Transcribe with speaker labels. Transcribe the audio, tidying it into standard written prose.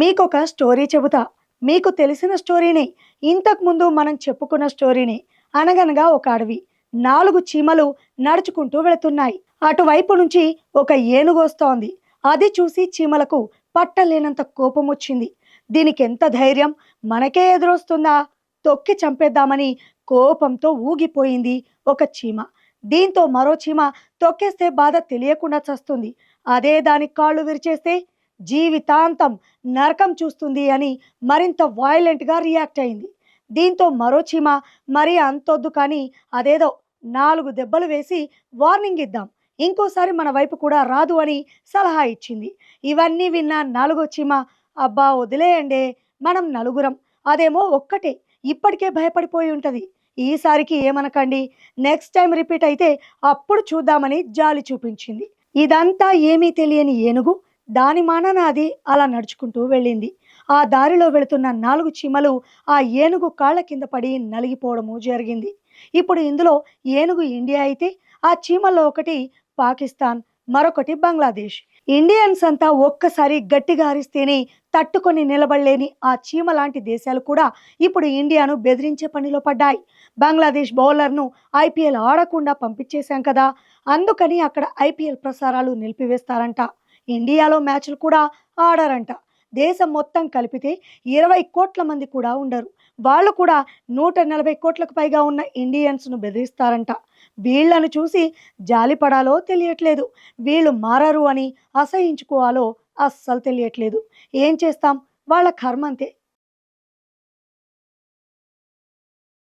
Speaker 1: మీకొక స్టోరీ చెబుతా. మీకు తెలిసిన స్టోరీనే. ఇంతకుముందు మనం చెప్పుకున్న స్టోరీనే. అనగనగా ఒక అడవి. 4 చీమలు నడుచుకుంటూ వెళుతున్నాయి. అటువైపు నుంచి ఒక ఏనుగొస్తోంది. అది చూసి చీమలకు పట్టలేనంత కోపమొచ్చింది. దీనికెంత ధైర్యం! మనకే ఎదురొస్తుందా? తొక్కి చంపేద్దామని కోపంతో ఊగిపోయింది ఒక చీమ. దీంతో మరో చీమ తొక్కేస్తే బాధ తెలియకుండా చస్తుంది. అదే దాని కాళ్ళు విరిచేస్తే జీవితాంతం నరకం చూస్తుంది అని మరింత వాయిలెంట్‌గా రియాక్ట్ అయింది. దీంతో మరో చీమ మరి అంతొద్దు కానీ అదేదో 4 దెబ్బలు వేసి వార్నింగ్ ఇద్దాం. ఇంకోసారి మన వైపు కూడా రాదు అని సలహా ఇచ్చింది. ఇవన్నీ విన్న నాలుగో చీమ అబ్బా! వదిలేయండే మనం నలుగురం. అదేమో ఒక్కటే. ఇప్పటికే భయపడిపోయి ఉంటది. ఈసారికి ఏమనకండి. నెక్స్ట్ టైమ్ రిపీట్ అయితే అప్పుడు చూద్దామని జాలి చూపించింది. ఇదంతా ఏమీ తెలియని ఏనుగు దాని మానాన అది అలా నడుచుకుంటూ వెళ్ళింది. ఆ దారిలో వెళుతున్న 4 చీమలు ఆ ఏనుగు కాళ్ళ కింద పడి నలిగిపోవడము జరిగింది. ఇప్పుడు ఇందులో ఏనుగు ఇండియా అయితే ఆ చీమల్లో ఒకటి పాకిస్తాన్, మరొకటి బంగ్లాదేశ్. ఇండియన్స్ అంతా ఒక్కసారి గట్టిగా అరిస్తేనే తట్టుకొని నిలబడలేని ఆ చీమ లాంటి దేశాలు కూడా ఇప్పుడు ఇండియాను బెదిరించే పనిలో పడ్డాయి. బంగ్లాదేశ్ బౌలర్ను ఐపీఎల్ ఆడకుండా పంపించేశాం కదా, అందుకని అక్కడ ఐపీఎల్ ప్రసారాలు నిలిపివేస్తారంట. ఇండియాలో మ్యాచ్లు కూడా ఆడారంట. దేశం మొత్తం కలిపితే 20 కోట్ల మంది కూడా ఉండరు. వాళ్ళు కూడా 140 కోట్లకు పైగా ఉన్న ఇండియన్స్ను బెదిరిస్తారంట. వీళ్లను చూసి జాలిపడాలో తెలియట్లేదు. వీళ్ళు మారరు అని అసహించుకోవాలో అస్సలు తెలియట్లేదు. ఏం చేస్తాం, వాళ్ళ కర్మంతే.